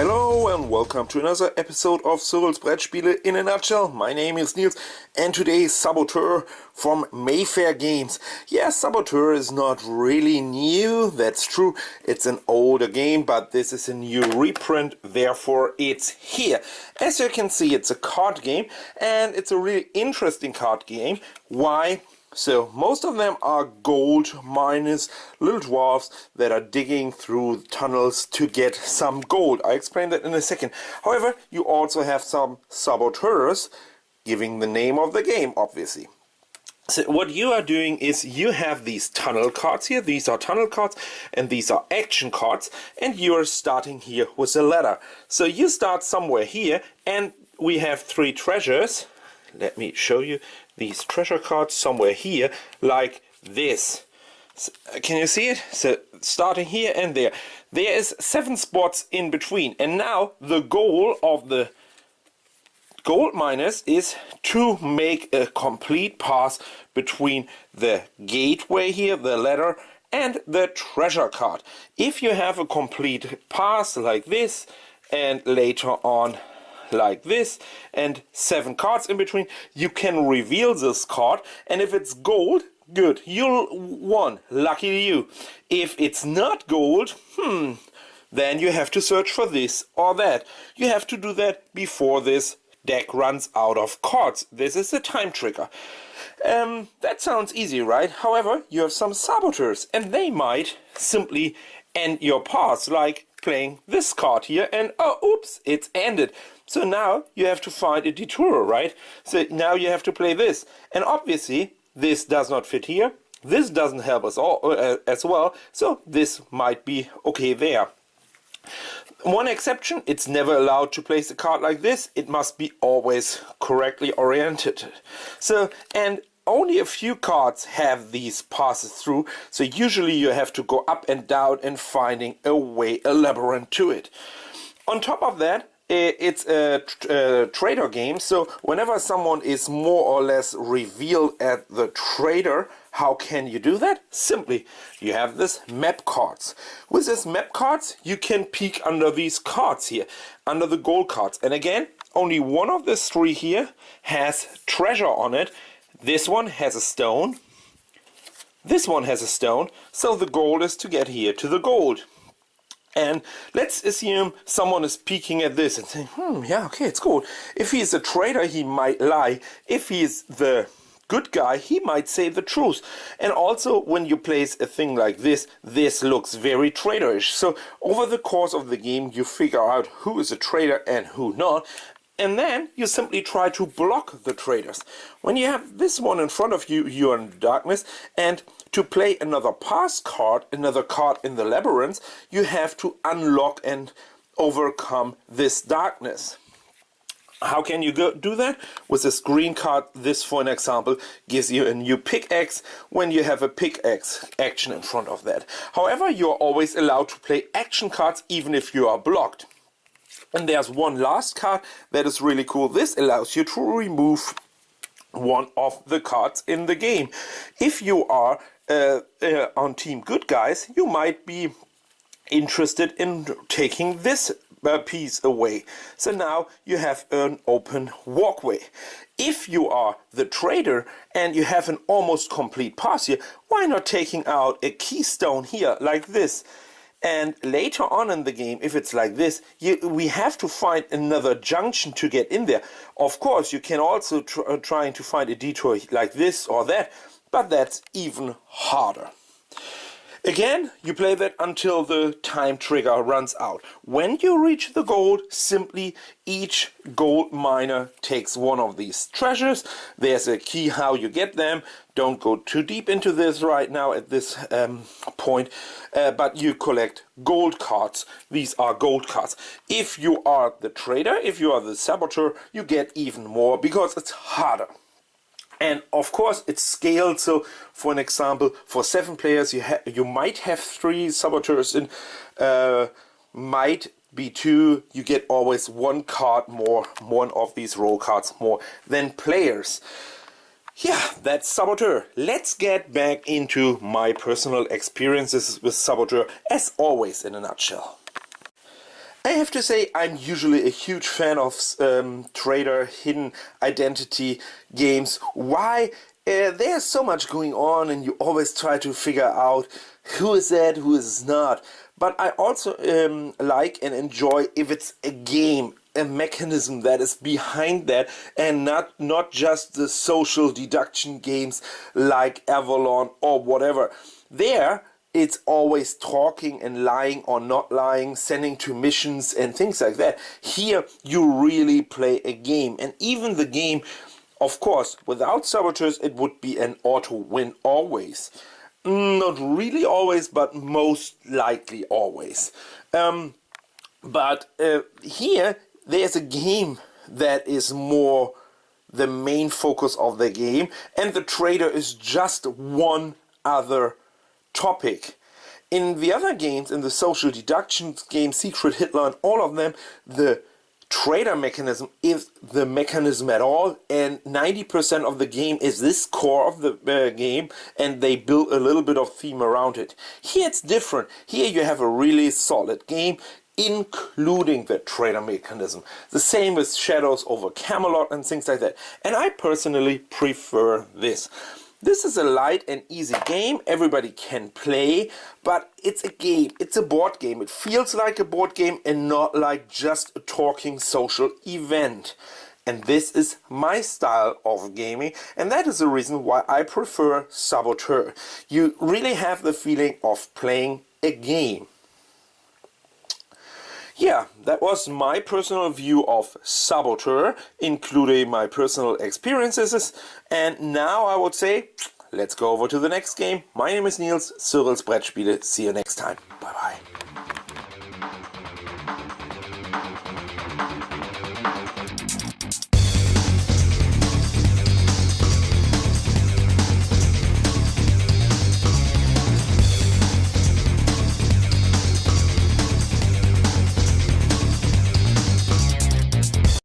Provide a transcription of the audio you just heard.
Hello and welcome to another episode of Cyrils Brettspiele in a nutshell. My name is Nils and today is Saboteur from Mayfair Games. Yes, Saboteur is not really new, that's true. It's an older game, but this is a new reprint, therefore it's here. As you can see, it's a card game and it's a really interesting card game. Why? So most of them are gold miners, little dwarfs that are digging through tunnels to get some gold. I explain that in a second. However, you also have some saboteurs, giving the name of the game, obviously. So what you are doing is you have these tunnel cards here. These are tunnel cards and these are action cards, and you are starting here with a ladder. So you start somewhere here and we have 3 treasures. Let me show you these treasure cards somewhere here, like this. So, can you see it? So starting here and there. There is 7 spots in between. And now the goal of the gold miners is to make a complete pass between the gateway here, the ladder, and the treasure card. If you have a complete pass like this, and later on like this, and 7 cards in between, you can reveal this card, and if it's gold, good, you'll won, lucky you. If it's not gold, then you have to search for this or that. You have to do that before this deck runs out of cards. This is a time trigger. That sounds easy, right? However, you have some saboteurs, and they might simply end your pass, like playing this card here, and oh, oops, it's ended. So now you have to find a detour, right? So now you have to play this, and obviously this does not fit here. This doesn't help us all as well, so this might be okay there. One exception, it's never allowed to place a card like this. It must be always correctly oriented. So, and only a few cards have these passes through, so usually you have to go up and down and finding a way, a labyrinth to it. On top of that, it's a traitor game, so whenever someone is more or less revealed as the traitor, how can you do that? Simply, you have this map cards. With this map cards, you can peek under these cards here, under the gold cards. And again, only one of these 3 here has treasure on it. This one has a stone. This one has a stone. So the goal is to get here to the gold. And let's assume someone is peeking at this and saying, yeah, okay, it's gold. If he's a traitor, he might lie. If he's the good guy, he might say the truth. And also, when you place a thing like this, this looks very traitorish. So over the course of the game, you figure out who is a traitor and who not. And then you simply try to block the traitors. When you have this one in front of you, you're in the darkness, and to play another pass card, another card in the labyrinth, you have to unlock and overcome this darkness. How can you do that? With this green card, this for an example, gives you a new pickaxe when you have a pickaxe action in front of that. However, you're always allowed to play action cards even if you are blocked. And there's one last card that is really cool. This allows you to remove one of the cards in the game. If you are on Team Good Guys, you might be interested in taking this piece away. So now you have an open walkway. If you are the traitor and you have an almost complete pass here, why not taking out a keystone here like this? And later on in the game, if it's like this, we have to find another junction to get in there. Of course, you can also trying to find a detour like this or that, but that's even harder. Again, you play that until the time trigger runs out. When you reach the gold, simply each gold miner takes one of these treasures. There's a key how you get them. Don't go too deep into this right now at this point, but you collect gold cards. These are gold cards. If you are the traitor, if you are the saboteur, you get even more because it's harder. And of course it's scaled, so for an example, for 7 players you might have 3 saboteurs in, might be 2, you get always 1 card more, one of these roll cards more than players. Yeah, that's Saboteur. Let's get back into my personal experiences with Saboteur, as always in a nutshell. I have to say I'm usually a huge fan of traitor, hidden identity games. Why? There's so much going on and you always try to figure out who is that, who is not. But I also like and enjoy if it's a game, a mechanism that is behind that, and not just the social deduction games like Avalon or whatever. There it's always talking and lying or not lying, sending to missions and things like that. Here you really play a game, and even the game, of course, without Saboteurs it would be an auto win always. Not really always, but most likely always. But here there's a game that is more the main focus of the game, and the traitor is just one other topic. In the other games, in the social deductions game, Secret Hitler and all of them, the traitor mechanism is the mechanism at all, and 90% of the game is this core of the game, and they build a little bit of theme around it. Here it's different. Here you have a really solid game, including the traitor mechanism. The same with Shadows over Camelot and things like that. And I personally prefer this. This is a light and easy game, everybody can play, but it's a game, it's a board game. It feels like a board game and not like just a talking social event. And this is my style of gaming, and that is the reason why I prefer Saboteur. You really have the feeling of playing a game. Yeah, that was my personal view of Saboteur, including my personal experiences. And now I would say, let's go over to the next game. My name is Nils, Cyrils Brettspiele. See you next time.